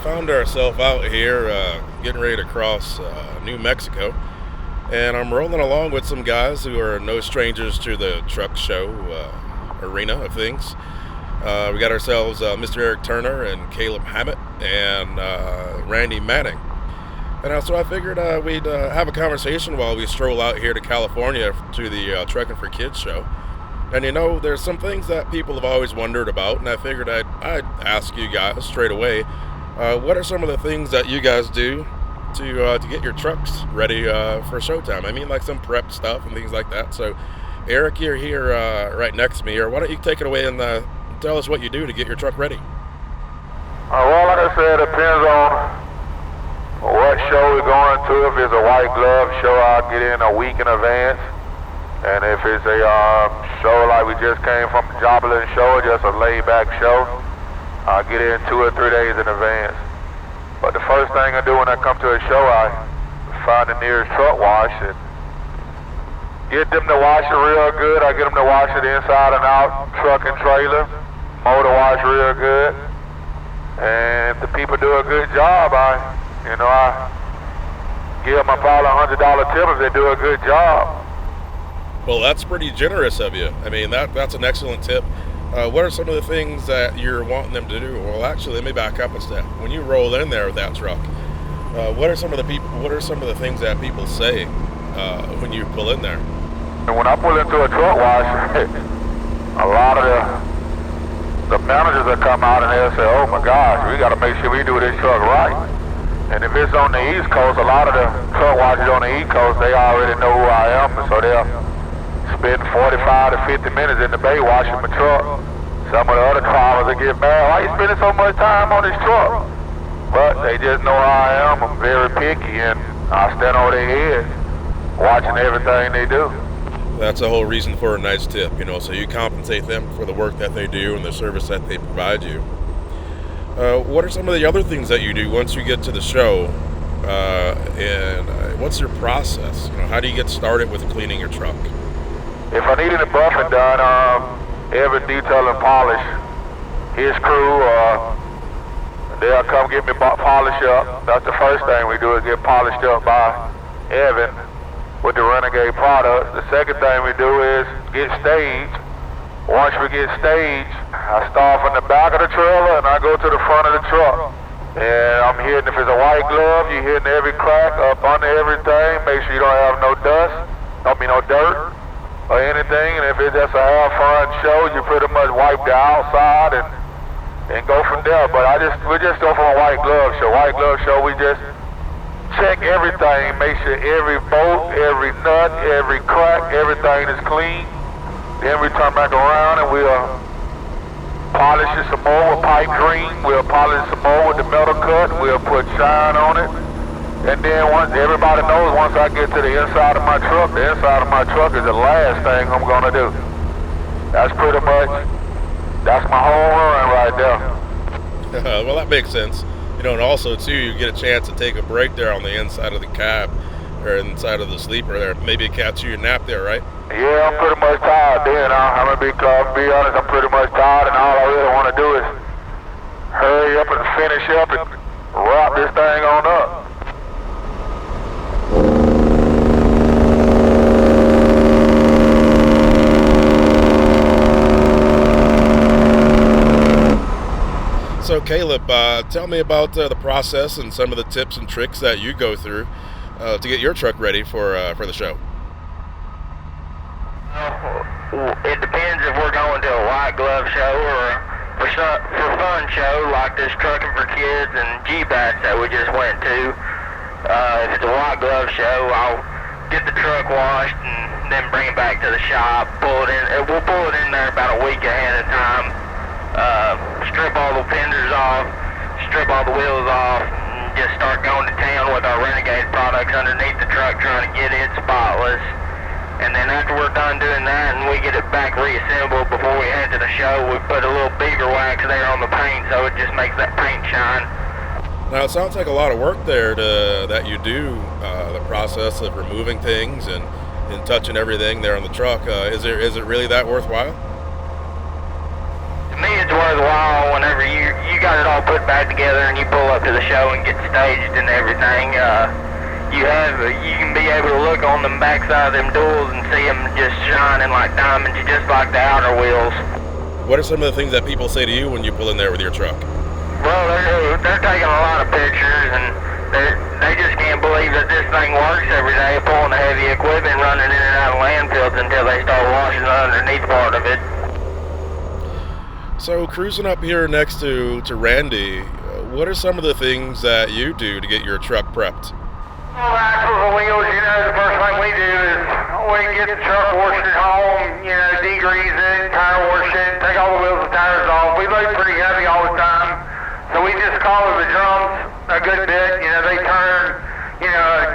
found ourselves out here getting ready to cross New Mexico, and I'm rolling along with some guys who are no strangers to the truck show arena of things. We got ourselves Mr. Eric Turner and Kaleb Hammett and Randy Manning. And so I figured we'd have a conversation while we stroll out here to California to the Trucking for Kids show. And there's some things that people have always wondered about, and I figured I'd ask you guys straight away. What are some of the things that you guys do to get your trucks ready for showtime? I mean, like some prep stuff and things like that. So, Eric, you're here right next to me. Or why don't you take it away and tell us what you do to get your truck ready? Well, like I said, it depends on what show we're going to. If it's a white glove show, I'll get in a week in advance. And if it's a show like we just came from the Joplin show, just a laid-back show, I'll get in 2 or 3 days in advance. But the first thing I do when I come to a show, I find the nearest truck wash and get them to wash it real good. I get them to wash it inside and out, truck and trailer, motor wash real good. And if the people do a good job, I give them probably $100 tip if they do a good job. Well, that's pretty generous of you. I mean, that's an excellent tip. What are some of the things that you're wanting them to do? Well, actually, let me back up a step. When you roll in there with that truck, what are some of the things that people say when you pull in there? And when I pull into a truck wash, a lot of the managers will come out and they'll say, "Oh my gosh, we got to make sure we do this truck right." And if it's on the East Coast, a lot of the truck washers on the East Coast, they already know who I am, and so they'll spend 45 to 50 minutes in the bay washing my truck. Some of the other drivers will get mad, "Why you spending so much time on this truck?" But they just know how I am. I'm very picky, and I stand over their heads watching everything they do. That's the whole reason for a nice tip, so you compensate them for the work that they do and the service that they provide you. What are some of the other things that you do once you get to the show? And what's your process? How do you get started with cleaning your truck? If I need any buffing done, every detail and polish, his crew, they'll come get me polished up. That's the first thing we do is get polished up by Evan with the Renegade Products. The second thing we do is get staged. Once we get staged, I start from the back of the trailer and I go to the front of the truck. And I'm hitting, if it's a white glove, you're hitting every crack up under everything. Make sure you don't have no dirt or anything. And if it's just a half-fun show, you pretty much wipe the outside and go from there. But we just go from a white glove show. White glove show, we just check everything, make sure every bolt, every nut, every crack, everything is clean. Then we turn back around and we'll polish it some more with pipe dream. We'll polish some more with the metal cut. We'll put shine on it. And then once everybody knows, once I get to the inside of my truck, the inside of my truck is the last thing I'm gonna do. That's pretty much, that's my whole run right there. Well, that makes sense. And also too, you get a chance to take a break there on the inside of the cab or inside of the sleeper there. Maybe catch you a nap there, right? Yeah, I'm pretty much tired then. I'm gonna be honest, I'm pretty much tired, and all I really want to do is hurry up and finish up and wrap this thing on up. So Kaleb, tell me about the process and some of the tips and tricks that you go through to get your truck ready for the show. It depends if we're going to a white glove show or for fun show like this Trucking for Kids and G-Bats that we just went to. If it's a white glove show, I'll get the truck washed and then bring it back to the shop. We'll pull it in there about a week ahead of time. Strip all the fenders off, strip all the wheels off, and just start going to town with our Renegade products underneath the truck, trying to get it spotless. And then after we're done doing that and we get it back reassembled before we head to the show, we put a little beaver wax there on the paint so it just makes that paint shine. Now it sounds like a lot of work there that you do, the process of removing things and touching everything there on the truck. Is it really that worthwhile? To me, it's worthwhile whenever you got it all put back together and you pull up to the show and get staged and everything, you can be able to look on the backside of them duals and see them just shining like diamonds, just like the outer wheels. What are some of the things that people say to you when you pull in there with your truck? Well, they're taking a lot of pictures, and they just can't believe that this thing works every day, pulling the heavy equipment, running in and out of landfills until they start washing the underneath part of it. So cruising up here next to Randy, what are some of the things that you do to get your truck prepped? Well, axles and wheels, the first thing we do is we get the truck washed at home, degrease it, tire wash it, take all the wheels and tires off. We load pretty heavy all the time, so we just collar the drums a good bit. They turn,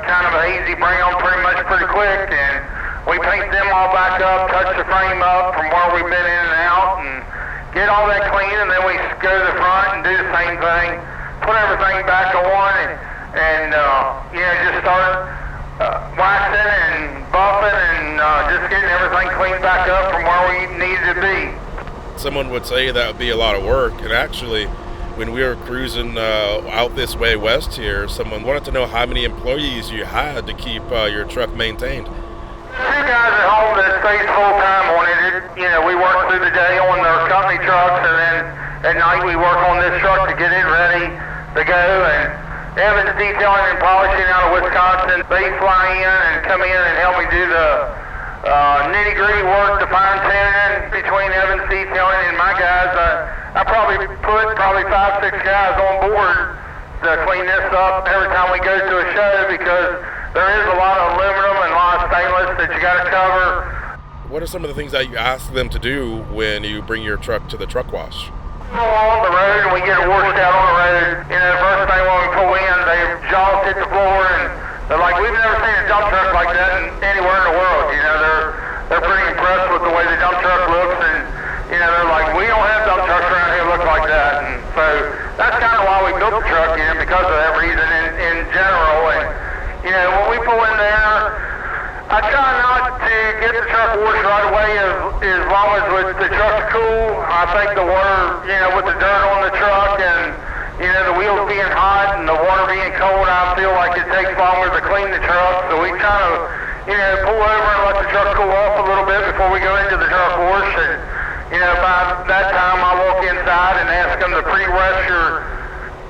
kind of a easy brown pretty quick, and we paint them all back up, touch the frame up from where we've been in and out, and get all that clean, and then we go to the front and do the same thing, put everything back on, and just start waxing and buffing and just getting everything cleaned back up from where we need it to be. Someone would say that would be a lot of work, and actually when we were cruising out this way west here, someone wanted to know how many employees you had to keep your truck maintained. 2 guys at home that stays full time on it. We work through the day on their company trucks, and then at night we work on this truck to get it ready to go. And Evan's detailing and polishing out of Wisconsin. They fly in and come in and help me do the nitty-gritty work, the fine-tuning between Evan's detailing and my guys. I probably put 5, 6 guys on board to clean this up every time we go to a show, because there is a lot of aluminum and a lot of stainless that you got to cover. What are some of the things that you ask them to do when you bring your truck to the truck wash? Go on the road and we get it washed out on the road. The first thing when we pull in, their jaws hit the floor, and they're like, we've never seen a dump truck like that anywhere in the world. They're pretty impressed with the way the dump truck looks, and they're like, we don't have dump trucks around here that look like that. And so that's kind of why we built the truck, because of that reason in general. And when we pull in there, I try not to get the truck washed right away as long as the truck's cool. I think the water, with the dirt on the truck and, the wheels being hot and the water being cold, I feel like it takes longer to clean the truck. So we kind of, pull over and let the truck cool off a little bit before we go into the truck wash. And, by that time I walk inside and ask them to pre-wash their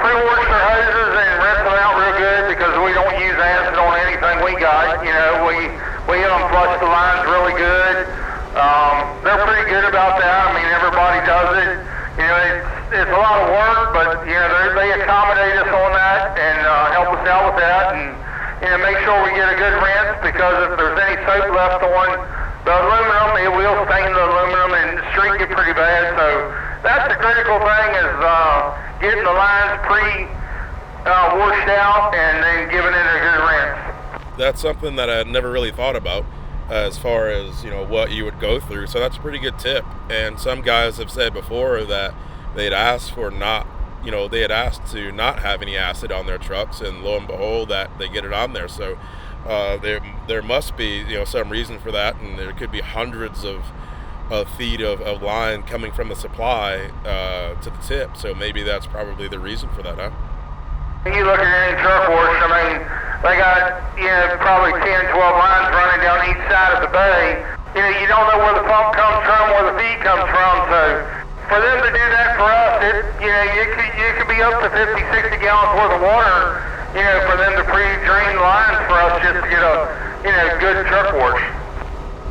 hoses and rinse them out real good, because we don't use acid on anything we got. We get them flush the lines really good. They're pretty good about that. Everybody does it. It's a lot of work, but they accommodate us on that and help us out with that, and make sure we get a good rinse, because if there's any soap left on the aluminum, it will stain the aluminum and shrink it pretty bad. So that's the critical thing, is getting the lines washed out and then giving it a good rinse. That's something that I never really thought about, as far as what you would go through. So that's a pretty good tip. And some guys have said before that they'd asked to not have any acid on their trucks, and lo and behold, that they get it on there. So there must be some reason for that, and there could be hundreds of feet of line coming from the supply to the tip. So maybe that's probably the reason for that, huh? You look at any truck wash, they got, probably 10, 12 lines running down each side of the bay. You don't know where the pump comes from, where the feed comes from. So for them to do that for us, you could be up to 50, 60 gallons worth of water, for them to pre-drain lines for us just to get a, good truck wash.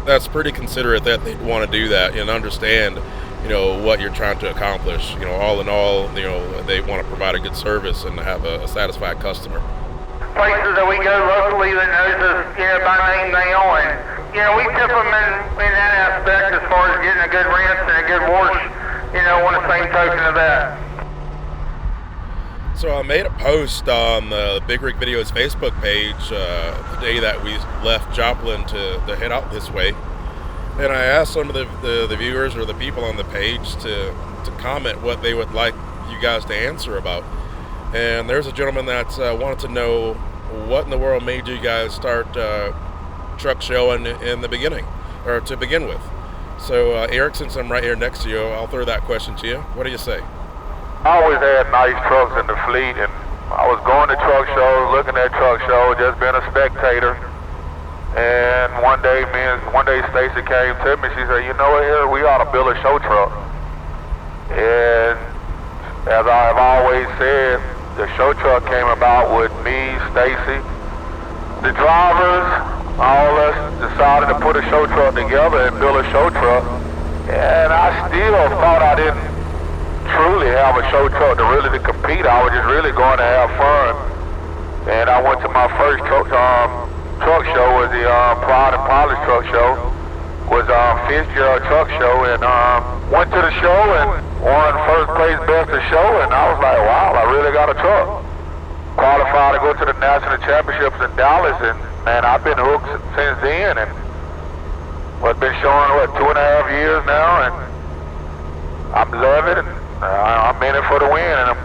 That's pretty considerate that they'd want to do that and understand, what you're trying to accomplish. All in all, they want to provide a good service and have a satisfied customer. Places that we go locally that knows us, by name now, and we tip them in that aspect as far as getting a good rinse and a good wash, on the same token of that. So I made a post on the Big Rig Videos Facebook page the day that we left Joplin to head out this way. And I asked some of the viewers or the people on the page to comment what they would like you guys to answer about. And there's a gentleman that wanted to know what in the world made you guys start truck showing in the beginning, or to begin with. So Eric, since I'm right here next to you, I'll throw that question to you. What do you say? I always had nice trucks in the fleet, and I was going to truck shows, looking at truck shows, just being a spectator. And one day Stacy came to me. She said, "You know what? Here we ought to build a show truck." And as I've always said, the show truck came about with me, Stacy, the drivers, all of us decided to put a show truck together and build a show truck. And I still thought I didn't truly have a show truck to really to compete. I was just really going to have fun. And I went to my first truck show, was the Pride and Polish truck show, was Fitzgerald truck show, and went to the show and won first place best of show, and I was like, wow, I really got a truck. Qualified to go to the national championships in Dallas, and man, I've been hooked since then, and what's been showing 2.5 years now, and I'm loving it, and I'm in it for the win, and I'm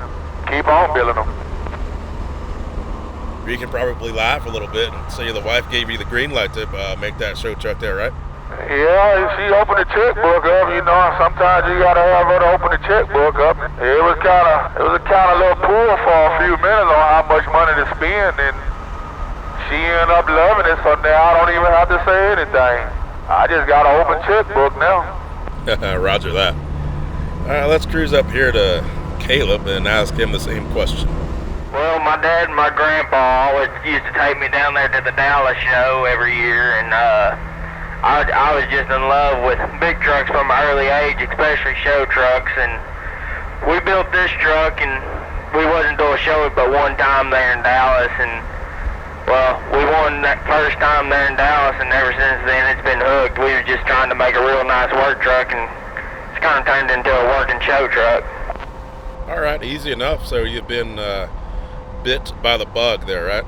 keep on building them. You can probably laugh a little bit and say the wife gave you the green light to make that show truck there, right? Yeah, she opened the checkbook up. You know, sometimes you gotta have her to open the checkbook up. It was a kind of little pull for a few minutes on how much money to spend, and she ended up loving it. So now I don't even have to say anything. I just got an open checkbook now. Roger that. All right, let's cruise up here to Kaleb and ask him the same question. Well, my dad and my grandpa always used to take me down there to the Dallas show every year, and I was just in love with big trucks from an early age, especially show trucks, and we built this truck, and we wasn't doing a show but one time there in Dallas, and well, we won that first time there in Dallas, and ever since then it's been hooked. We were just trying to make a real nice work truck, and it's kind of turned into a working show truck. All right, easy enough. So you've been bit by the bug there, right?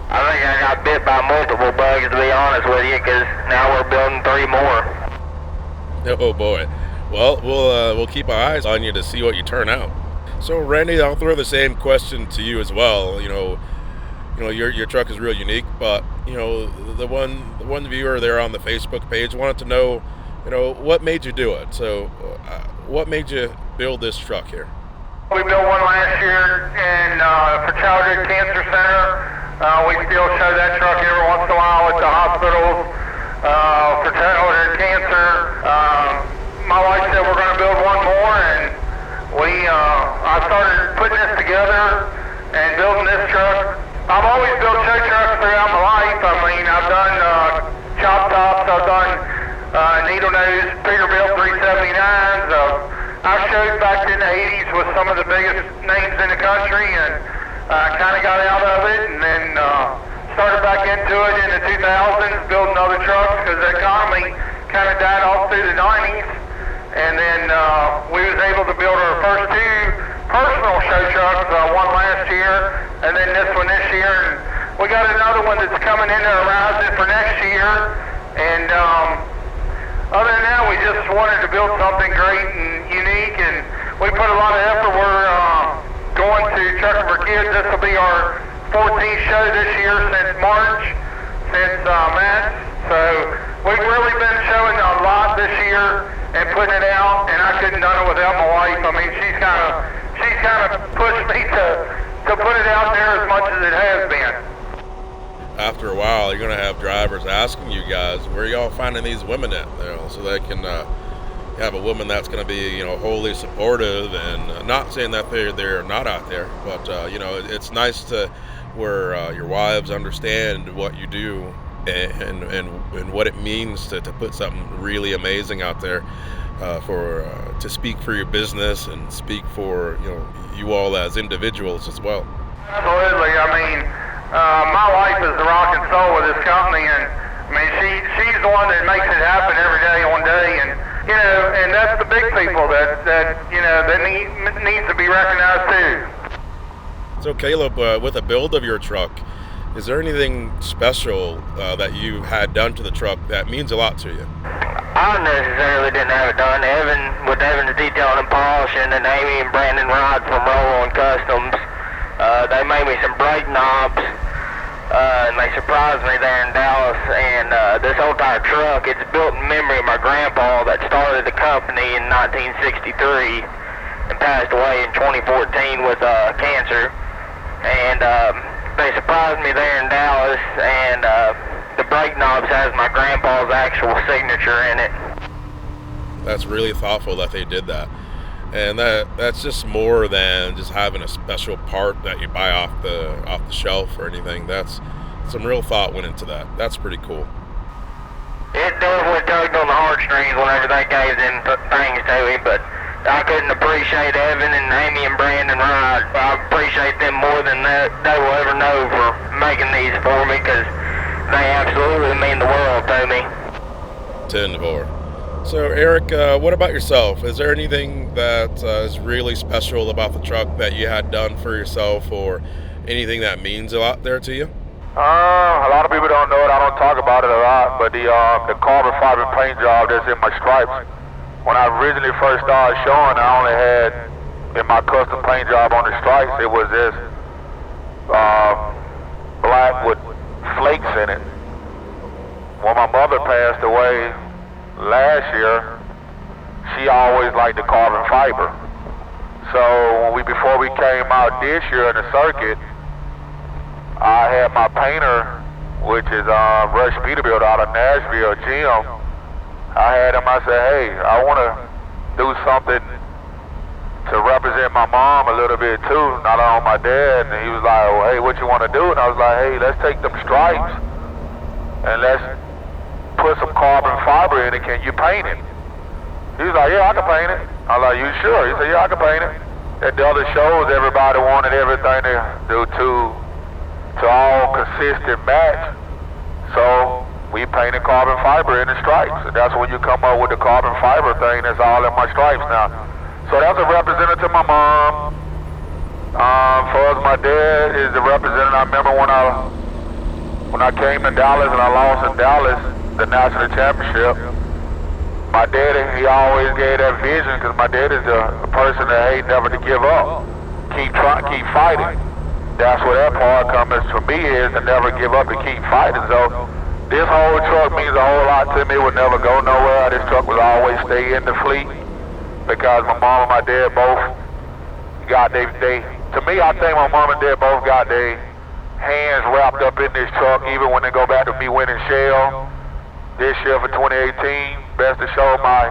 I think I got bit by multiple bugs, to be honest with you, because now we're building 3 more. Oh boy. Well, we'll keep our eyes on you to see what you turn out. So Randy, I'll throw the same question to you as well. You know, your truck is real unique, but the one viewer there on the Facebook page wanted to know, what made you do it? So, what made you build this truck here? We built one last year for Childhood Cancer Center. We still show that truck every once in a while at the hospitals for childhood cancer. My wife said we're going to build one more, and I started putting this together and building this truck. I've always built show trucks throughout my life. I mean, I've done chop tops, I've done needle nose Peterbilt 379s. I showed back in the 80s with some of the biggest names in the country, and kind of got out of it, and then started back into it in the 2000s, building other trucks, because the economy kind of died off through the 90s, and then we was able to build our first 2 personal show trucks, one last year, and then this one this year, and we got another one that's coming in the horizon for next year, and other than that, we just wanted to build something great and unique, and we put a lot of effort. We're going to Trucking for Kids. This will be our 14th show this year since March, since Matt. So we've really been showing a lot this year and putting it out, and I couldn't have done it without my wife. I mean, she's kind of pushed me to put it out there as much as it has been. After a while, you're going to have drivers asking you guys, where are y'all finding these women at? So they can have a woman that's going to be, wholly supportive, and not saying that they're not out there, but it's nice to where your wives understand what you do and what it means to put something really amazing out there to speak for your business and speak for you all as individuals as well. Absolutely. I mean, my wife is the rock and soul of this company, and I mean she's the one that makes it happen every day on day, and and that's the big people that needs to be recognized too. So Kaleb, with the build of your truck, is there anything special that you had done to the truck that means a lot to you? I necessarily didn't have it done. With Evan's detailing and polishing, and Amy and Brandon Rod from Roll-On Customs, they made me some brake knobs, and they surprised me there in Dallas. And this whole entire truck, it's built in memory of my grandpa that started the company in 1963. and passed away in 2014 with cancer. And they surprised me there in Dallas, and the brake knobs has my grandpa's actual signature in it. That's really thoughtful that they did that. And that's just more than just having a special part that you buy off the shelf or anything. That's some real thought went into that. That's pretty cool. It definitely tugged on the heartstrings whenever they gave them things to me, but I couldn't appreciate Evan and Amy and Brandon right. I appreciate them more than they will ever know for making these for me, because they absolutely mean the world to me. 10-4. So Eric, what about yourself? Is there anything that is really special about the truck that you had done for yourself, or anything that means a lot there to you? A lot of people don't know it. I don't talk about it a lot, but the carbon fiber paint job that's in my stripes. When I originally first started showing, I only had in my custom paint job on the stripes, it was this black with flakes in it. When my mother passed away last year, she always liked the carbon fiber. So before we came out this year in the circuit, I had my painter, which is Rush Peterbilt out of Nashville, Jim. I had him, I said, hey, I want to do something to represent my mom a little bit too, not only my dad. And he was like, well, hey, what you want to do? And I was like, hey, let's take them stripes and let's put some carbon fiber in it. Can you paint it? He was like, yeah, I can paint it. I was like, you sure? He said, yeah, I can paint it. At the other shows, everybody wanted everything to do to all consistent match. So we painted carbon fiber in the stripes. And that's when you come up with the carbon fiber thing that's all in my stripes now. So that's a representative of my mom. For us, my dad is the representative. I remember when I came to Dallas and I lost in Dallas the national championship, my daddy, he always gave that vision, because my dad is a person that hate never to give up. Keep fighting. That's where that part comes for me, is to never give up and keep fighting. So this whole truck means a whole lot to me. It would never go nowhere. This truck will always stay in the fleet, because my mom and my dad both got to me, I think my mom and dad both got their hands wrapped up in this truck, even when they go back to me winning Shell this year for 2018. Best to show, my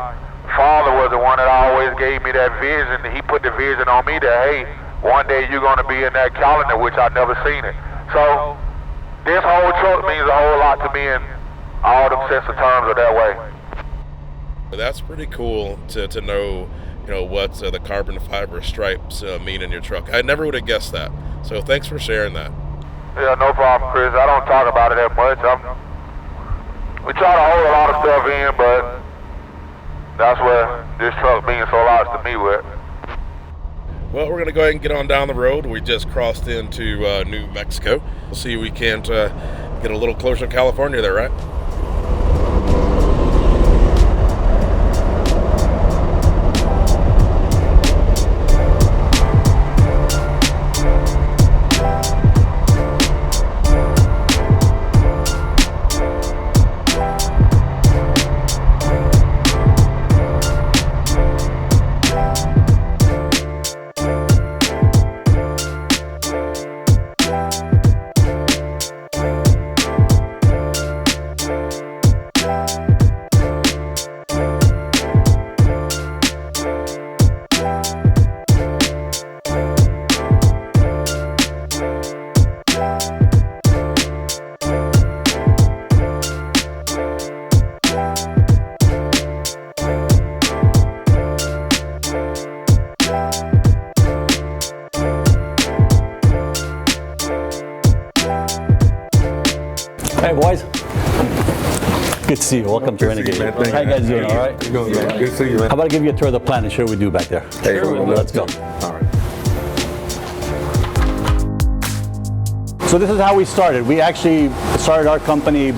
father was the one that always gave me that vision. He put the vision on me that, hey, one day you're going to be in that calendar, which I've never seen it. So this whole truck means a whole lot to me, and all them sense of terms are that way. That's pretty cool to know, what the carbon fiber stripes mean in your truck. I never would have guessed that. So thanks for sharing that. Yeah, no problem, Chris. I don't talk about it that much. We try to hold a lot of stuff in, but that's where this truck means so lot to me with. Well, we're going to go ahead and get on down the road. We just crossed into New Mexico. We'll see if we can't get a little closer to California there, right? Hey boys, good to see you. Welcome to Renegade. How you guys doing? All right? Good to see you, man. How about I give you a tour of the plant and show what we do back there? Hey, let's go. All right. So this is how we started. We actually started our company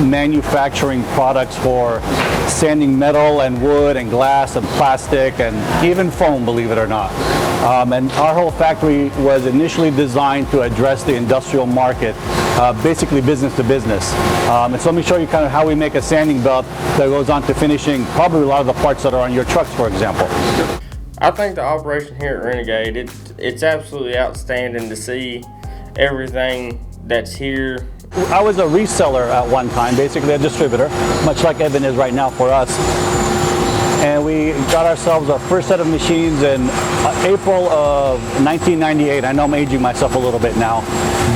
manufacturing products for sanding metal and wood and glass and plastic and even foam, believe it or not. And our whole factory was initially designed to address the industrial market, basically business to business. And so let me show you kind of how we make a sanding belt that goes on to finishing probably a lot of the parts that are on your trucks, for example. I think the operation here at Renegade, it's absolutely outstanding to see everything that's here. I was a reseller at one time, basically a distributor, much like Evan is right now for us. And we got ourselves our first set of machines in April of 1998. I know I'm aging myself a little bit now,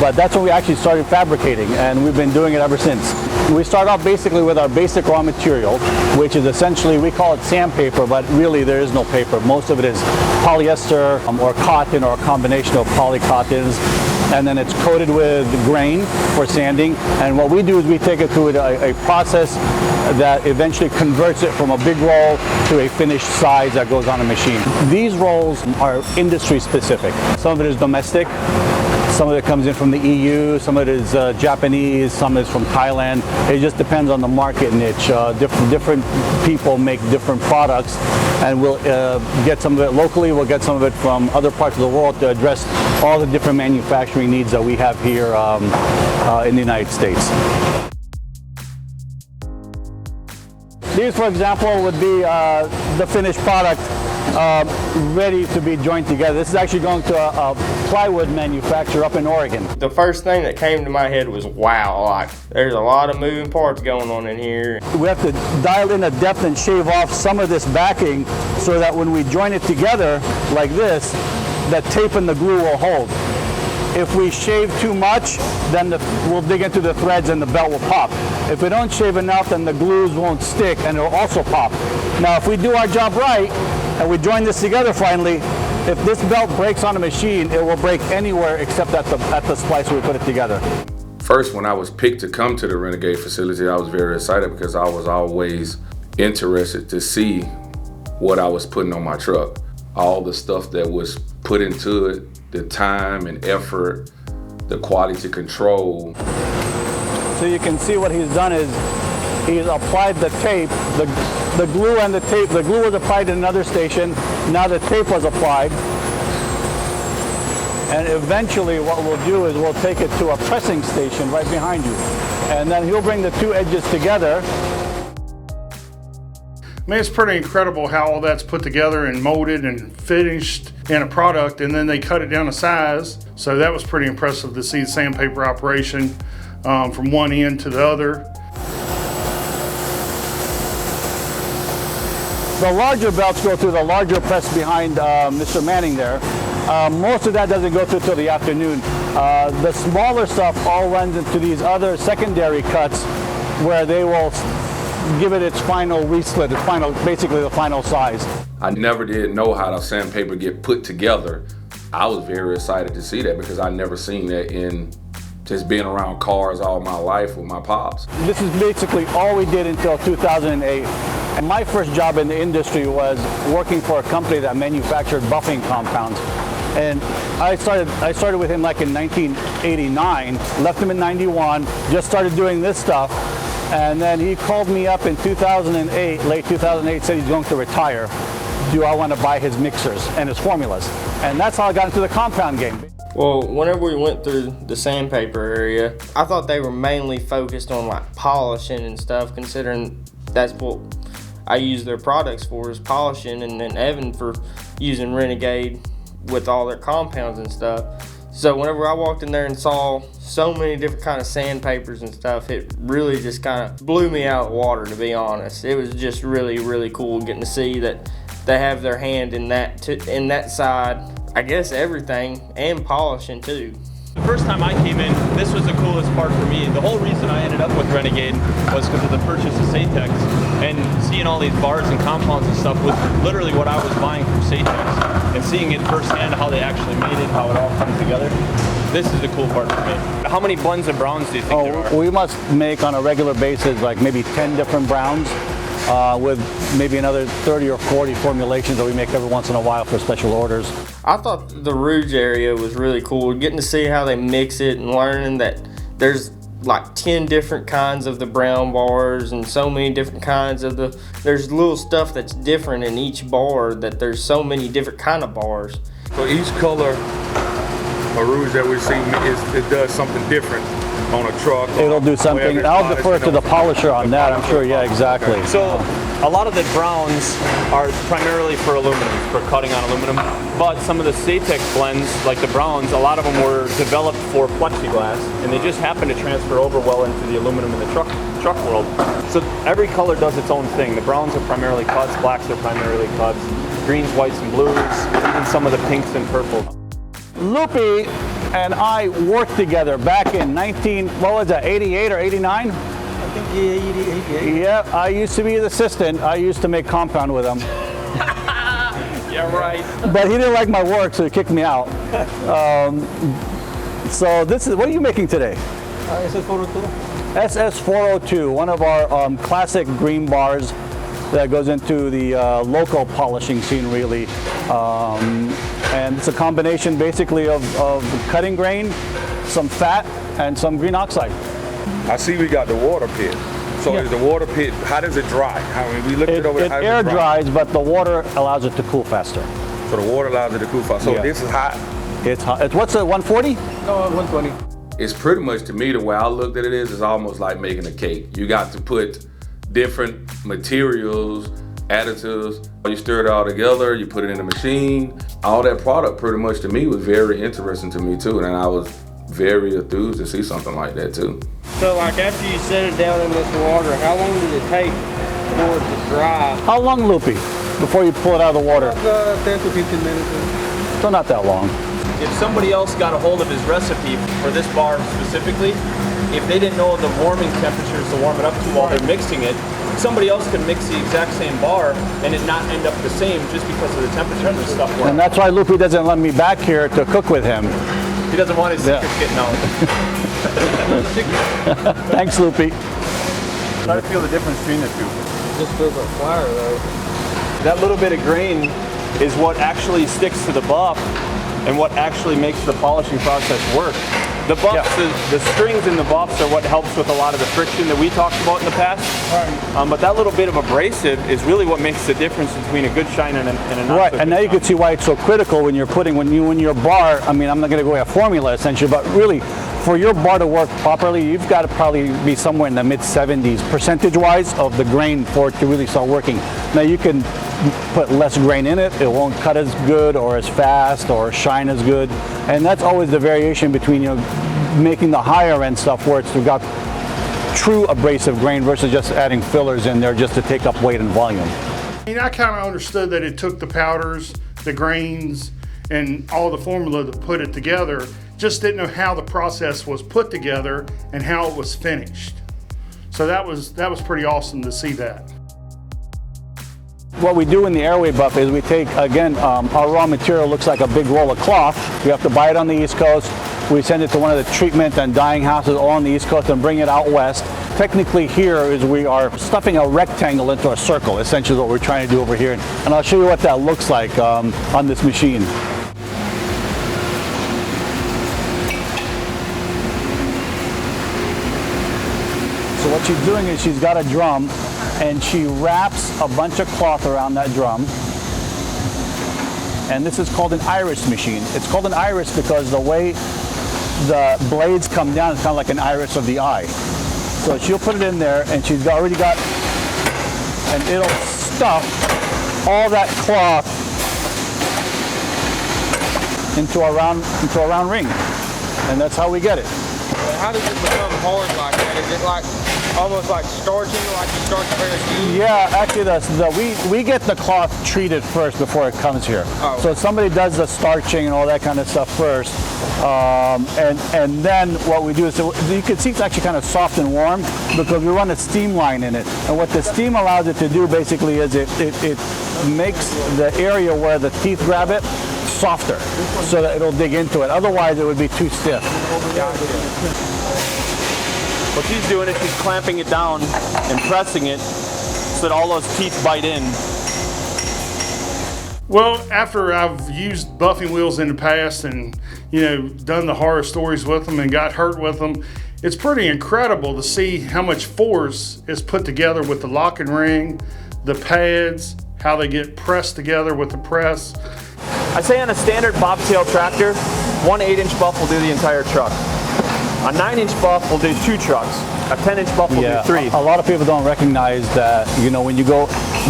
but that's when we actually started fabricating, and we've been doing it ever since. We start off basically with our basic raw material, which is essentially, we call it sandpaper, but really there is no paper. Most of it is polyester or cotton or a combination of polycottons, and then it's coated with grain for sanding. And what we do is we take it through a process that eventually converts it from a big roll to a finished size that goes on a machine. These rolls are industry specific. Some of it is domestic, some of it comes in from the EU, some of it is Japanese, some is from Thailand. It just depends on the market niche. Different people make different products, and we'll get some of it locally, we'll get some of it from other parts of the world to address all the different manufacturing needs that we have here in the United States. These, for example, would be the finished product ready to be joined together. This is actually going to a plywood manufacturer up in Oregon. The first thing that came to my head was, wow, like there's a lot of moving parts going on in here. We have to dial in the depth and shave off some of this backing so that when we join it together like this, the tape and the glue will hold. If we shave too much, then we'll dig into the threads and the belt will pop. If we don't shave enough, then the glues won't stick and it'll also pop. Now, if we do our job right and we join this together finally, if this belt breaks on a machine, it will break anywhere except at the splice where we put it together. First, when I was picked to come to the Renegade facility, I was very excited because I was always interested to see what I was putting on my truck. All the stuff that was put into it, the time and effort, the quality control. So you can see what he's done is he's applied the tape, the glue and the tape. The glue was applied at another station. Now the tape was applied. And eventually what we'll do is we'll take it to a pressing station right behind you. And then he'll bring the two edges together. I mean, it's pretty incredible how all that's put together and molded and finished in a product, and then they cut it down to size. So that was pretty impressive to see the sandpaper operation from one end to the other. The larger belts go through the larger press behind Mr. Manning there. Most of that doesn't go through till the afternoon. The smaller stuff all runs into these other secondary cuts where they will give it its final reslit, basically the final size. I never did know how the sandpaper get put together. I was very excited to see that because I never seen that in just being around cars all my life with my pops. This is basically all we did until 2008. And my first job in the industry was working for a company that manufactured buffing compounds. And I started with him like in 1989, left him in 91, just started doing this stuff. And then he called me up in 2008, late 2008, said he's going to retire. Do I want to buy his mixers and his formulas? And that's how I got into the compound game. Well, whenever we went through the sandpaper area, I thought they were mainly focused on like polishing and stuff, considering that's what I use their products for, is polishing, and then Evan for using Renegade with all their compounds and stuff. So whenever I walked in there and saw so many different kind of sandpapers and stuff, it really just kind of blew me out of the water, to be honest. It was just really, really cool getting to see that they have their hand in that side, I guess everything, and polishing too. The first time I came in, this was the coolest part for me. The whole reason I ended up with Renegade was because of the purchase of Satex, and seeing all these bars and compounds and stuff was literally what I was buying from Satex, and seeing it firsthand how they actually made it, how it all comes together. This is the cool part for me. How many blends of browns do you think there are? We must make on a regular basis like maybe 10 different browns with maybe another 30 or 40 formulations that we make every once in a while for special orders. I thought the rouge area was really cool, getting to see how they mix it and learning that there's like 10 different kinds of the brown bars and so many different kinds of there's little stuff that's different in each bar, that there's so many different kind of bars. For each color of rouge that we see, it does something different on a truck. It'll do something. I'll defer to the polisher on that, I'm sure. Yeah, exactly. So a lot of the browns are primarily for aluminum, for cutting on aluminum, but some of the Satex blends, like the browns, a lot of them were developed for plexiglass, and they just happen to transfer over well into the aluminum in the truck world. So every color does its own thing. The browns are primarily cuts, blacks are primarily cuts, greens, whites, and blues, even some of the pinks and purples. Loopy and I worked together back in 88 or 89? I think 88. Yeah, I used to be his assistant. I used to make compound with him. Yeah, right. But he didn't like my work, so he kicked me out. So this is, what are you making today? SS402. SS402, one of our classic green bars that goes into the local polishing scene, really. And it's a combination basically of cutting grain, some fat, and some green oxide. I see we got the water pit. So is the water pit, how does it dry? We looked it over. It air dries, but the water allows it to cool faster. So the water allows it to cool faster. So this is hot? It's hot. It's, what's it, 140? No, 120. It's pretty much, to me, the way I looked at it is almost like making a cake. You got to put different materials, additives, you stir it all together, you put it in the machine. All that product pretty much to me was very interesting to me too, and I was very enthused to see something like that too. So like after you set it down in this water, how long did it take for it to dry? How long, Loopy, before you pull it out of the water? 10 to 15 minutes. So not that long. If somebody else got a hold of his recipe for this bar specifically, if they didn't know the warming temperatures to warm it up to while they're mixing it, somebody else could mix the exact same bar and it not end up the same just because of the temperatures and stuff. And that's why Loopy doesn't let me back here to cook with him. He doesn't want his secrets getting out. Thanks, Loopy. Try to feel the difference between the two. Just feels like fire though. That little bit of grain is what actually sticks to the buff and what actually makes the polishing process work. The buffs, the strings in the buffs are what helps with a lot of the friction that we talked about in the past. Right. But that little bit of abrasive is really what makes the difference between a good shine and a not right, so and good now you can see why it's so critical when you're putting, when your bar, I mean, I'm not gonna go a formula essentially, but really, for your bar to work properly, you've got to probably be somewhere in the mid-70s percentage-wise of the grain for it to really start working. Now you can put less grain in it, it won't cut as good or as fast or shine as good, and that's always the variation between, you know, making the higher end stuff where it's got true abrasive grain versus just adding fillers in there just to take up weight and volume. I mean, I kind of understood that it took the powders, the grains, and all the formula to put it together. Just didn't know how the process was put together and how it was finished. So that was pretty awesome to see that. What we do in the airway buff is we take, again, our raw material looks like a big roll of cloth. We have to buy it on the East Coast. We send it to one of the treatment and dyeing houses all on the East Coast and bring it out west. Technically here is we are stuffing a rectangle into a circle, essentially what we're trying to do over here. And I'll show you what that looks like on this machine. So what she's doing is she's got a drum and she wraps a bunch of cloth around that drum. And this is called an iris machine. It's called an iris because the way the blades come down is kind of like an iris of the eye. So she'll put it in there and she's already got, and it'll stuff all that cloth into a round ring. And that's how we get it. How does it become hard like that? Is it like almost like starching, like you starch a pair of shoes? Yeah, actually, we get the cloth treated first before it comes here. Oh. So somebody does the starching and all that kind of stuff first, and then what we do is, so you can see it's actually kind of soft and warm because we run a steam line in it. And what the steam allows it to do basically is it makes the area where the teeth grab it softer, so that it'll dig into it. Otherwise, it would be too stiff. What she's doing is she's clamping it down and pressing it so that all those teeth bite in. Well, after I've used buffing wheels in the past and, you know, done the horror stories with them and got hurt with them, it's pretty incredible to see how much force is put together with the locking ring, the pads, how they get pressed together with the press. I say on a standard bobtail tractor, 1 8-inch buff will do the entire truck. A 9-inch buff will do 2 trucks. A 10-inch buff will do 3. A lot of people don't recognize that, you know, when you go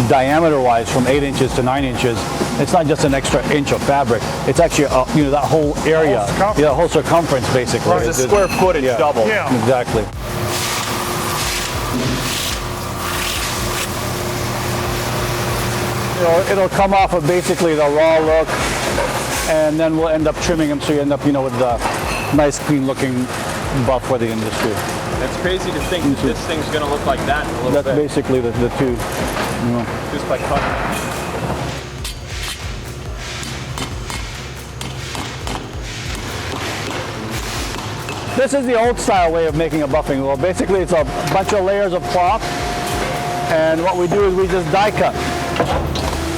diameter-wise from 8 inches to 9 inches, it's not just an extra inch of fabric. It's actually that whole area, the whole circumference basically. Right. It's a square footage double. Yeah. Exactly. It'll come off of basically the raw look, and then we'll end up trimming them so you end up, with the nice, clean-looking buff for the industry. It's crazy to think that this thing's going to look like that in a little That's bit. basically the two. Just by cutting it. This is the old style way of making a buffing wheel. Basically, it's a bunch of layers of cloth, and what we do is we just die cut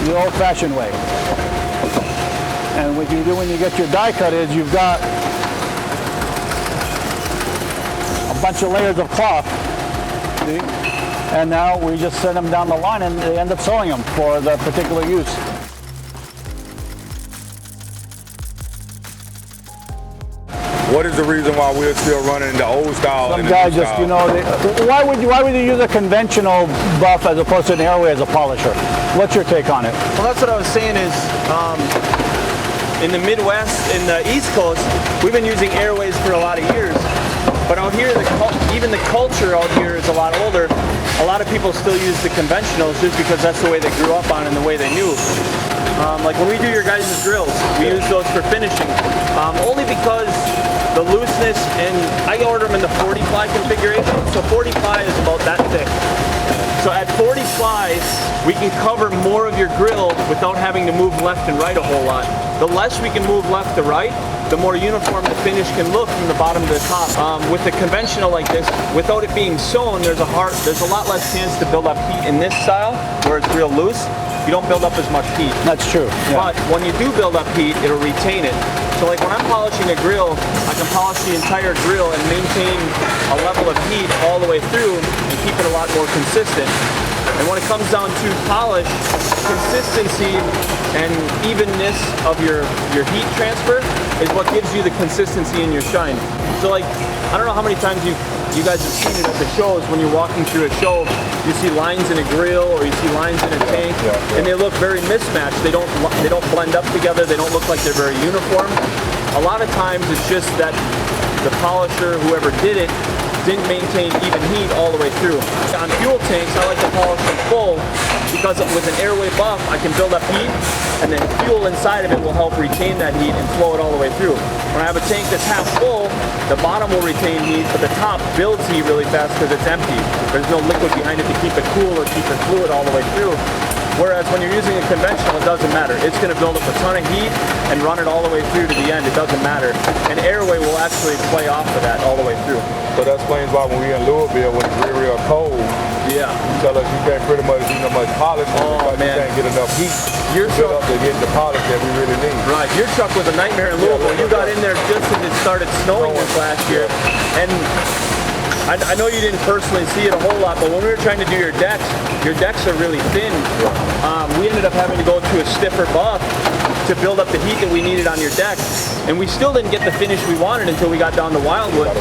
the old-fashioned way. And what you do when you get your die cut is you've got a bunch of layers of cloth, see? And now we just send them down the line and they end up sewing them for the particular use. What is the reason why we're still running the old style? Some guys just, why would you use a conventional buff as opposed to an airway as a polisher? What's your take on it? Well, that's what I was saying is, in the Midwest, in the East Coast, we've been using airways for a lot of years. But out here, even the culture out here is a lot older. A lot of people still use the conventionals just because that's the way they grew up on and the way they knew. Like when we do your guys' drills, we use those for finishing. Only because the looseness, and I order them in the 40 ply configuration, so 40 ply is about that thick. So at 40 ply, we can cover more of your grill without having to move left and right a whole lot. The less we can move left to right, the more uniform the finish can look from the bottom to the top. With a conventional like this, without it being sewn, there's a lot less chance to build up heat in this style, where it's real loose. You don't build up as much heat. That's true. Yeah. But when you do build up heat, it'll retain it. So like when I'm polishing a grill, I can polish the entire grill and maintain a level of heat all the way through and keep it a lot more consistent. And when it comes down to polish, consistency and evenness of your heat transfer is what gives you the consistency in your shine. So like, I don't know how many times you guys have seen it at the shows. When you're walking through a show, you see lines in a grill or you see lines in a tank, and they look very mismatched. They don't blend up together. They don't look like they're very uniform. A lot of times it's just that the polisher, whoever did it, didn't maintain even heat all the way through. On fuel tanks, I like to polish them full because with an airway buff, I can build up heat, and then fuel inside of it will help retain that heat and flow it all the way through. When I have a tank that's half full, the bottom will retain heat, but the top builds heat really fast because it's empty. There's no liquid behind it to keep it cool or keep it fluid all the way through. Whereas when you're using a conventional, it doesn't matter. It's going to build up a ton of heat and run it all the way through to the end. It doesn't matter. An airway will actually play off of that all the way through. So that explains why when we're in Louisville, when it's real cold, you tell us you can't pretty much do no much polish because you can't get enough heat built up to get the polish that we really need. Right. Your truck was a nightmare in Louisville. You got in there just as it started snowing this last year. And I know you didn't personally see it a whole lot, but when we were trying to do your decks are really thin. We ended up having to go to a stiffer buff to build up the heat that we needed on your deck. And we still didn't get the finish we wanted until we got down to Wildwood.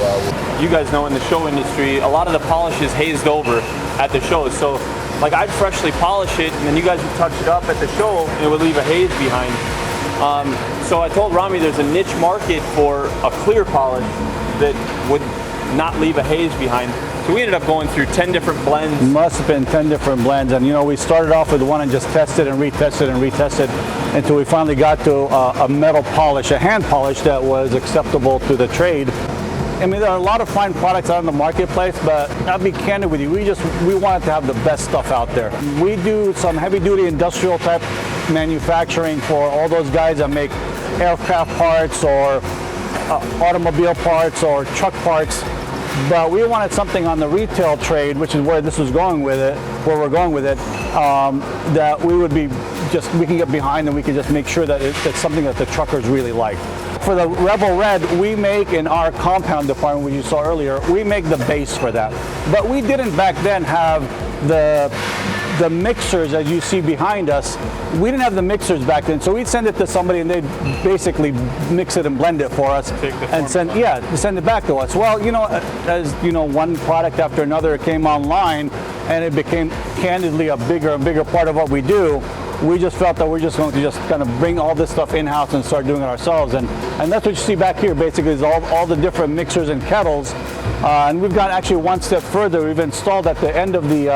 You guys know in the show industry, a lot of the polish is hazed over at the shows. So like I'd freshly polish it and then you guys would touch it up at the show and it would leave a haze behind. So I told Rami there's a niche market for a clear polish that would not leave a haze behind. So we ended up going through 10 different blends. Must have been 10 different blends, and we started off with one and just tested and retested and retested until we finally got to a metal polish, a hand polish that was acceptable to the trade. I mean, there are a lot of fine products out in the marketplace, but I'll be candid with you, we wanted to have the best stuff out there. We do some heavy-duty industrial type manufacturing for all those guys that make aircraft parts or automobile parts or truck parts. But we wanted something on the retail trade, which is where this was going with it, where we're going with it, that we can get behind and we can just make sure that it's something that the truckers really like. For the Rebel Red, we make in our compound department, which you saw earlier, we make the base for that. But we didn't back then have the the mixers, as you see behind us, we didn't have the mixers back then, so we'd send it to somebody and they'd basically mix it and blend it for us and send it back to us. Well, as you know, one product after another came online and it became candidly a bigger and bigger part of what we do. We just felt that we're just going to just kind of bring all this stuff in-house and start doing it ourselves. And that's what you see back here basically is all the different mixers and kettles. And we've gone actually one step further. We've installed at the end of the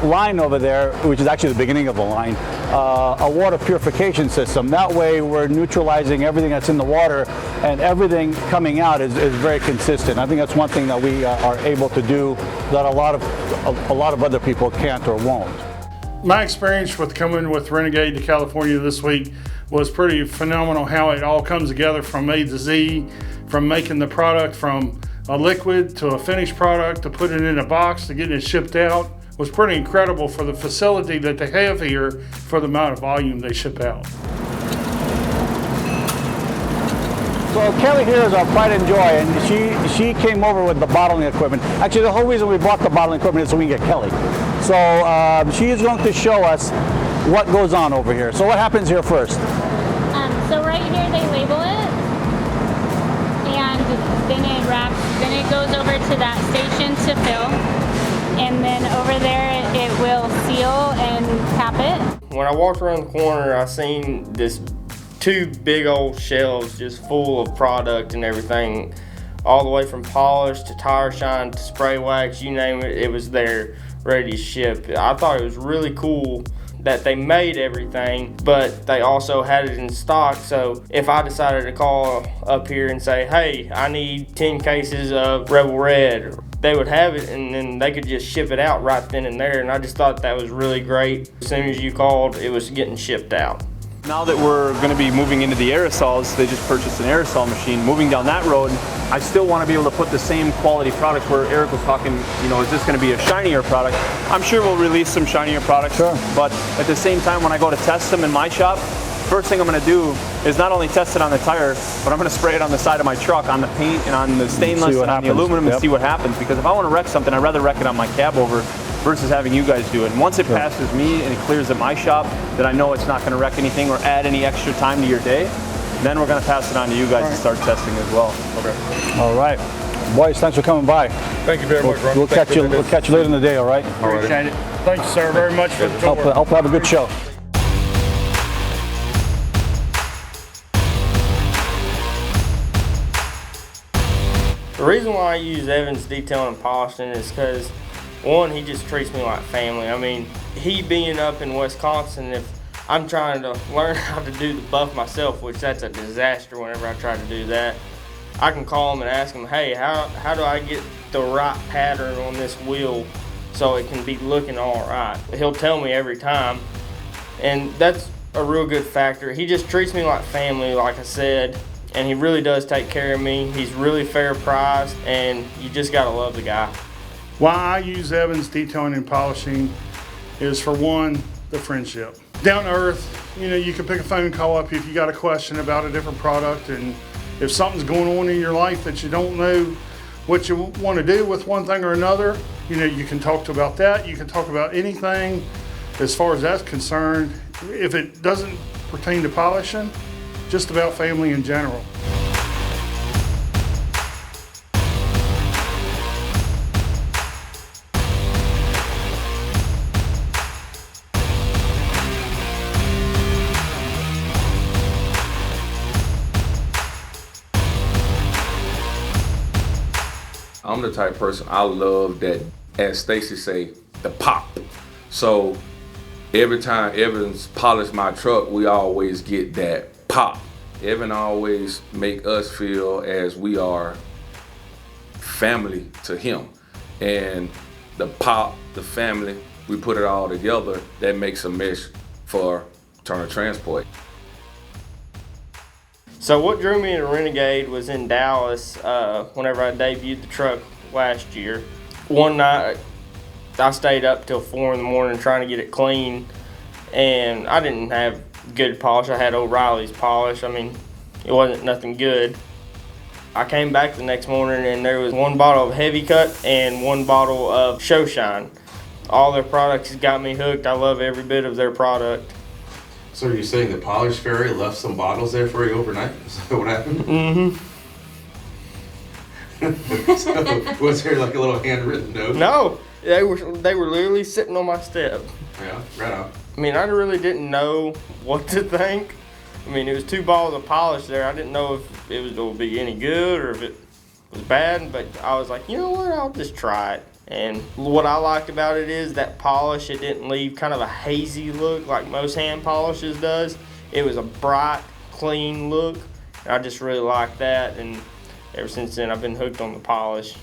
line over there, which is actually the beginning of the line, a water purification system. That way we're neutralizing everything that's in the water and everything coming out is very consistent. I think that's one thing that we are able to do that a lot of other people can't or won't. My experience with coming with Renegade to California this week was pretty phenomenal, how it all comes together from A to Z, from making the product from a liquid to a finished product to put it in a box to getting it shipped out. Was pretty incredible for the facility that they have here for the amount of volume they ship out. So Kelly here is our pride and joy, and she came over with the bottling equipment. Actually, the whole reason we bought the bottling equipment is so we can get Kelly. So she is going to show us what goes on over here. So what happens here first? So right here they label it, and then it wraps. Then it goes over to that station to fill, and then over there it will seal and cap it. When I walked around the corner, I seen this 2 big old shelves just full of product and everything, all the way from polish to tire shine to spray wax, you name it, it was there ready to ship. I thought it was really cool that they made everything, but they also had it in stock. So if I decided to call up here and say, hey, I need 10 cases of Rebel Red, they would have it and then they could just ship it out right then and there. And I just thought that was really great. As soon as you called, it was getting shipped out. Now that we're going to be moving into the aerosols, they just purchased an aerosol machine. Moving down that road, I still want to be able to put the same quality products where Eric was talking, is this going to be a shinier product? I'm sure we'll release some shinier products, sure. But at the same time, when I go to test them in my shop, first thing I'm going to do is not only test it on the tire, but I'm going to spray it on the side of my truck, on the paint and on the stainless and on the aluminum and see what happens. Because if I want to wreck something, I'd rather wreck it on my cab over versus having you guys do it. And once it passes me and it clears at my shop, that I know it's not going to wreck anything or add any extra time to your day, then we're going to pass it on to you guys to start testing as well. Okay. All right. Boys, thanks for coming by. Thank you very much, Ron. We'll catch you later in the day, all right? Appreciate it. Thank you, sir, very much for the tour. Hope you have a good show. The reason why I use Evans Detailing and Polishing is because, one, he just treats me like family. I mean, he being up in Wisconsin, if I'm trying to learn how to do the buff myself, which that's a disaster whenever I try to do that, I can call him and ask him, hey, how do I get the right pattern on this wheel so it can be looking all right? He'll tell me every time, and that's a real good factor. He just treats me like family, like I said, and he really does take care of me. He's really fair priced, and you just gotta love the guy. Why I use Evans Detailing and Polishing is, for one, the friendship. Down to earth, you can pick a phone call up if you got a question about a different product, and if something's going on in your life that you don't know what you want to do with one thing or another, you can talk about that. You can talk about anything as far as that's concerned. If it doesn't pertain to polishing, just about family in general. I'm the type of person, I love that, as Stacy say, the pop. So every time Evans polish my truck, we always get that pop. Evan always make us feel as we are family to him. And the pop, the family, we put it all together, that makes a mesh for Turner Transport. So what drew me to Renegade was in Dallas whenever I debuted the truck last year. One night I stayed up till 4 in the morning trying to get it clean, and I didn't have good polish. I had O'Reilly's polish. I mean, it wasn't nothing good. I came back the next morning and there was 1 bottle of Heavy Cut and 1 bottle of Show Shine. all their products has got me hooked. I love every bit of their product. So are you saying the polish fairy left some bottles there for you overnight? Is that what happened? Mm-hmm. So, was there like a little handwritten note? No, they were literally sitting on my step. Yeah, right on. I mean, I really didn't know what to think. I mean, it was 2 balls of polish there. I didn't know if it was going to be any good or if it was bad, but I was like, you know what, I'll just try it. And what I liked about it is that polish, it didn't leave kind of a hazy look like most hand polishes does. It was a bright, clean look. I just really liked that, and ever since then, I've been hooked on the polish.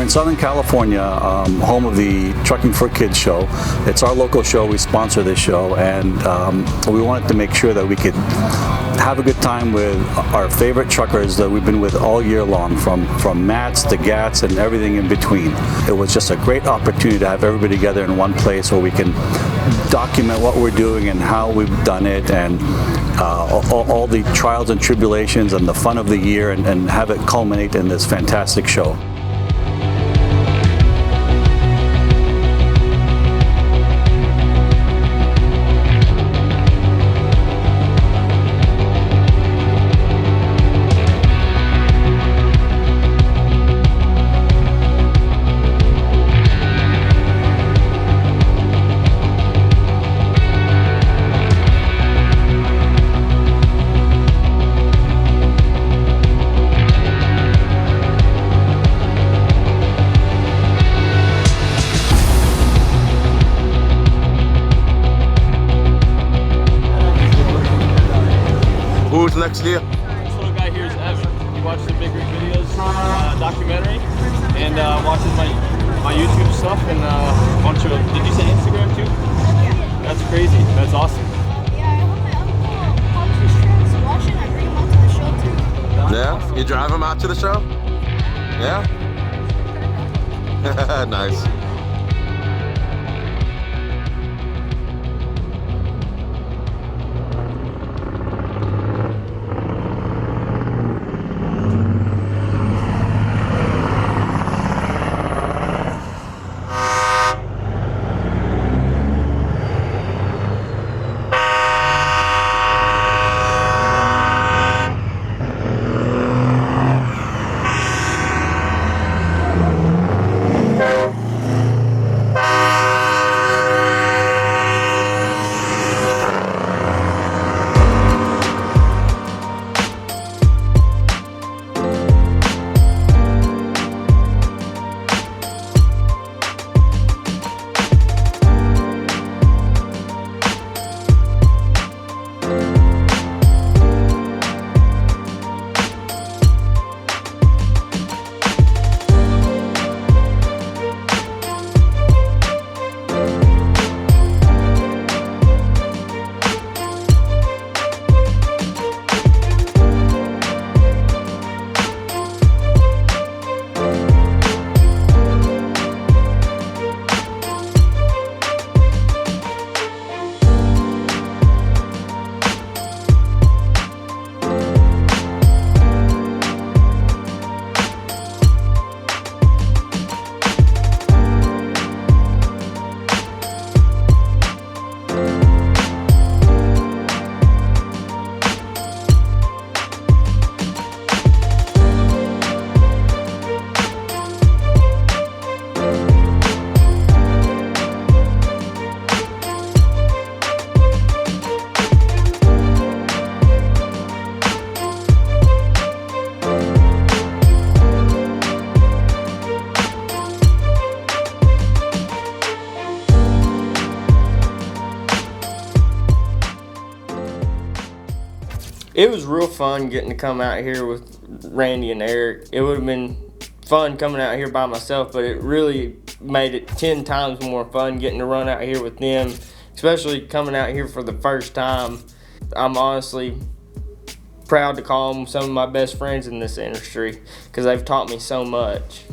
Southern California, home of the Trucking for Kids show. It's our local show. We sponsor this show, and we wanted to make sure that we could have a good time with our favorite truckers that we've been with all year long, from Mats to Gats and everything in between. It was just a great opportunity to have everybody together in one place where we can document what we're doing and how we've done it, and all the trials and tribulations and the fun of the year, and have it culminate in this fantastic show. Who's next here? This little guy here is Evan. He watches the Big Rig videos, documentary, and watches my YouTube stuff and a bunch of, did you say Instagram too? Yeah. That's crazy. That's awesome. Yeah, I hope my uncle publishes trips, watch it, I bring him out to the show too. Yeah? You drive him out to the show? Yeah? Nice. It was real fun getting to come out here with Randy and Eric. It would have been fun coming out here by myself, but it really made it 10 times more fun getting to run out here with them, especially coming out here for the first time. I'm honestly proud to call them some of my best friends in this industry because they've taught me so much.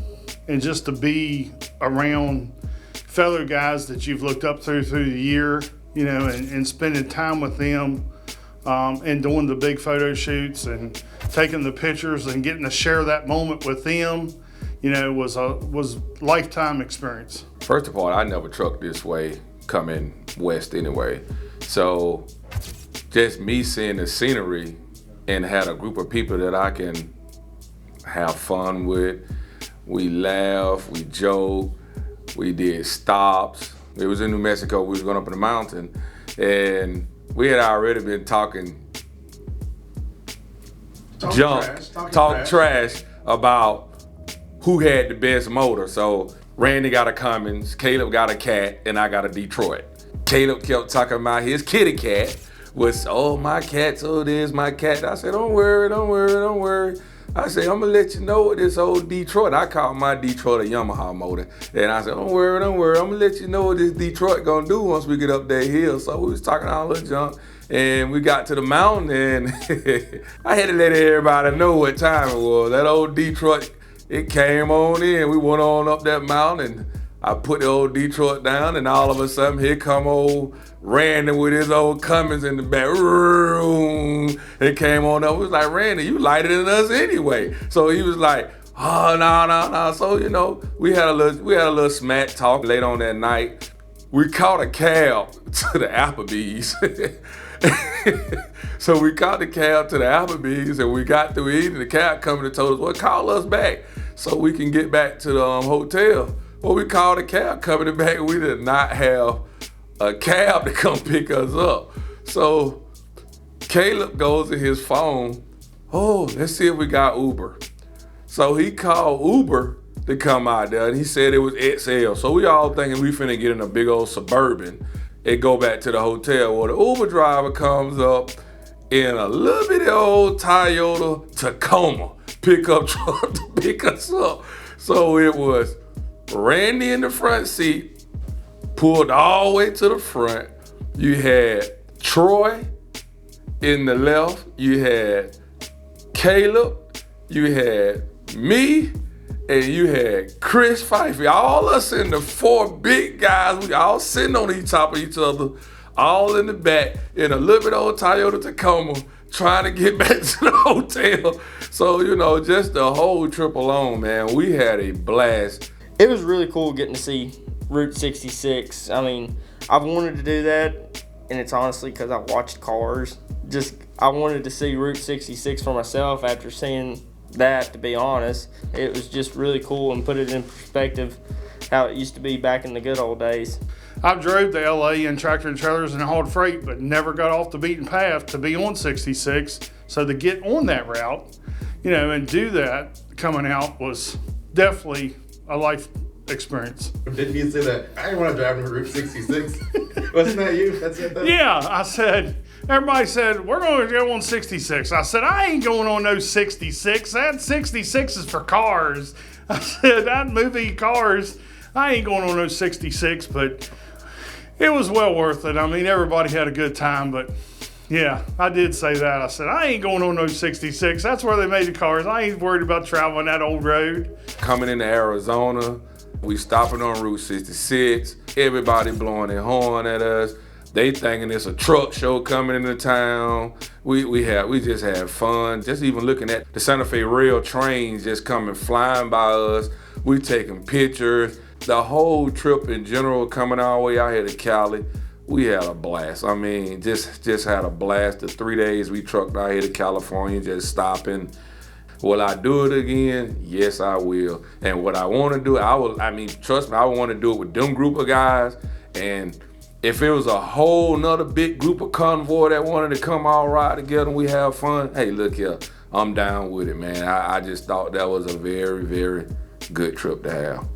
And just to be around fellow guys that you've looked up through the year, you know, and spending time with them, and doing the big photo shoots and taking the pictures and getting to share that moment with them, you know, was lifetime experience. First of all, I never trucked this way coming west anyway. So just me seeing the scenery and had a group of people that I can have fun with. We laughed, we joked, we did stops. It was in New Mexico, we was going up in the mountain, and we had already been talking trash about who had the best motor. So Randy got a Cummins, Kaleb got a Cat, and I got a Detroit. Kaleb kept talking about his kitty cat was, oh, my cat, so there's my cat. I said, don't worry, don't worry, don't worry. I said, I'm gonna let you know what this old Detroit, I call my Detroit a Yamaha motor. And I said, don't worry, I'm gonna let you know what this Detroit gonna do once we get up that hill. So we was talking all the junk, and we got to the mountain, and I had to let everybody know what time it was. That old Detroit, it came on in, we went on up that mountain, and I put the old Detroit down, and all of a sudden, here come old Randy with his old Cummins in the back. It came on up. It was like, Randy, you lighter than us anyway. So he was like, oh, no. So, you know, we had a little smack talk late on that night. We caught a cab to the Applebee's. So we caught the cab to the Applebee's, and we got through eating. The cab coming and told us, well, call us back so we can get back to the hotel. Well, we called a cab coming back. We did not have a cab to come pick us up. So Kaleb goes to his phone. Oh, let's see if we got Uber. So he called Uber to come out there, and he said it was XL. So we all thinking we finna get in a big old Suburban and go back to the hotel. Well, the Uber driver comes up in a little bitty old Toyota Tacoma pickup truck to pick us up. So it was Randy in the front seat, pulled all the way to the front. You had Troy in the left. You had Kaleb you had me, and you had Chris Fife. All us in the 4 big guys, we all sitting on top of each other, all in the back, in a little bit old Toyota Tacoma, trying to get back to the hotel. So, you know, just the whole trip alone, man, we had a blast. It was really cool getting to see Route 66. I mean, I've wanted to do that, and it's honestly because I watched Cars. I wanted to see Route 66 for myself after seeing that, to be honest. It was just really cool and put it in perspective how it used to be back in the good old days. I've drove to LA in tractor and trailers and hauled freight, but never got off the beaten path to be on 66. So to get on that route, you know, and do that coming out was definitely a life experience. Didn't you say that? I didn't want to drive on Route 66. Wasn't that you? That's it. Yeah, I said, everybody said, we're going to go on 66. I said, I ain't going on no 66. That 66 is for cars. I said, that movie Cars, I ain't going on no 66, but it was well worth it. I mean, everybody had a good time, but yeah, I did say that. I said, I ain't going on no 66. That's where they made the cars. I ain't worried about traveling that old road. Coming into Arizona, we stopping on Route 66. Everybody blowing their horn at us. They thinking it's a truck show coming into town. We just had fun. Just even looking at the Santa Fe rail trains just coming flying by us. We taking pictures. The whole trip in general coming our way out here to Cali, we had a blast. I mean, just had a blast. The 3 days we trucked out here to California, just stopping. Will I do it again? Yes, I will. And what I want to do, trust me, I want to do it with them group of guys. And if it was a whole nother big group of Convoy that wanted to come all ride together and we have fun, hey, look here, I'm down with it, man. I just thought that was a very, very good trip to have.